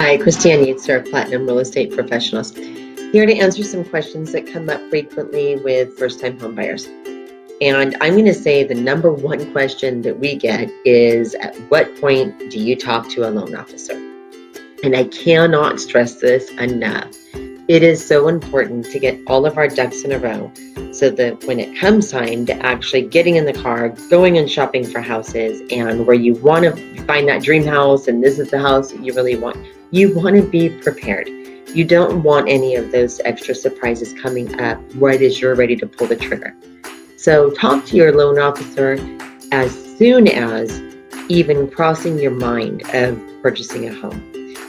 Hi, Christiane Yates, Platinum Real Estate Professionals, here to answer some questions that come up frequently with first-time home buyers. And I'm going to say the number one question that we get is, at what point do you talk to a loan officer? And I cannot stress this enough. It is so important to get all of our ducks in a row so that when it comes time to actually getting in the car, going and shopping for houses, and where you want to find that dream house and this is the house that you really want, you want to be prepared. You don't want any of those extra surprises coming up right as you're ready to pull the trigger. So talk to your loan officer as soon as even crossing your mind of purchasing a home.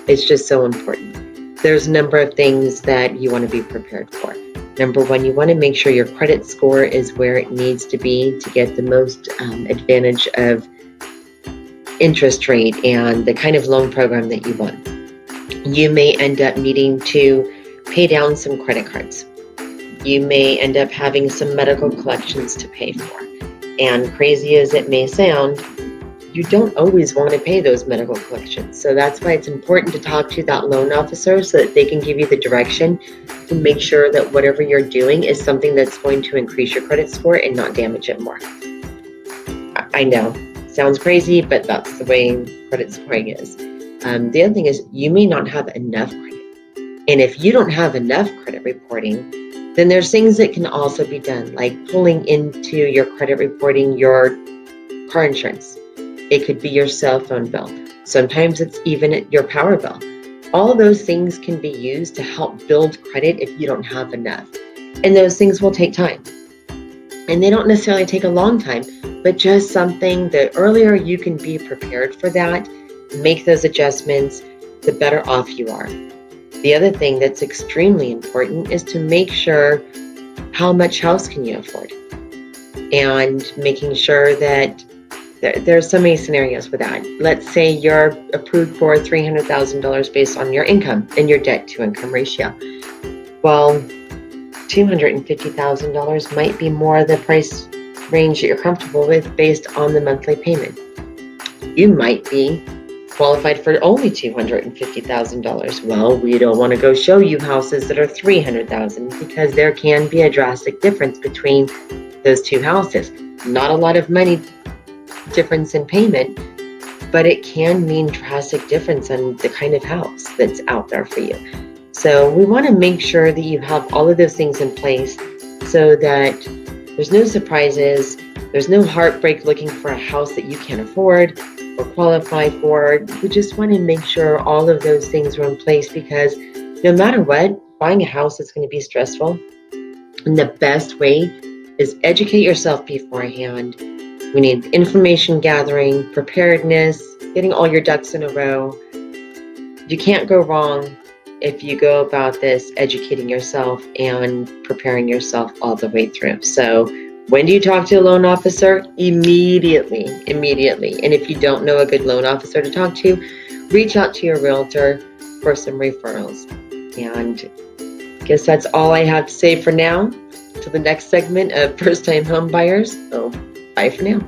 It's just so important. There's a number of things that you want to be prepared for. Number one, you want to make sure your credit score is where it needs to be to get the most advantage of interest rate and the kind of loan program that you want. You may end up needing to pay down some credit cards. You may end up having some medical collections to pay for. And crazy as it may sound, you don't always want to pay those medical collections. So that's why it's important to talk to that loan officer so that they can give you the direction to make sure that whatever you're doing is something that's going to increase your credit score and not damage it more. I know, sounds crazy, but that's the way credit scoring is. The other thing is, you may not have enough credit. And if you don't have enough credit reporting, then there's things that can also be done, like pulling into your credit reporting your car insurance. It could be your cell phone bill. Sometimes it's even your power bill. All of those things can be used to help build credit if you don't have enough. And those things will take time. And they don't necessarily take a long time, but just something, the earlier you can be prepared for that, make those adjustments, the better off you are. The other thing that's extremely important is to make sure how much house can you afford, and making sure that there's so many scenarios with that. Let's say you're approved for $300,000 based on your income and your debt to income ratio. Well, $250,000 might be more the price range that you're comfortable with based on the monthly payment. You might be qualified for only $250,000. Well, we don't want to go show you houses that are $300,000 because there can be a drastic difference between those two houses. Not a lot of money difference in payment, but it can mean drastic difference in the kind of house that's out there for you. So we want to make sure that you have all of those things in place so that there's no surprises, there's no heartbreak looking for a house that you can't afford or qualify for. We just want to make sure all of those things are in place, because no matter what, buying a house is going to be stressful. And the best way is educate yourself beforehand. We need information gathering, preparedness, getting all your ducks in a row. You can't go wrong if you go about this educating yourself and preparing yourself all the way through. So when do you talk to a loan officer? Immediately. And if you don't know a good loan officer to talk to, reach out to your realtor for some referrals. And I guess that's all I have to say for now. Till the next segment of First Time Home Buyers. So bye for now.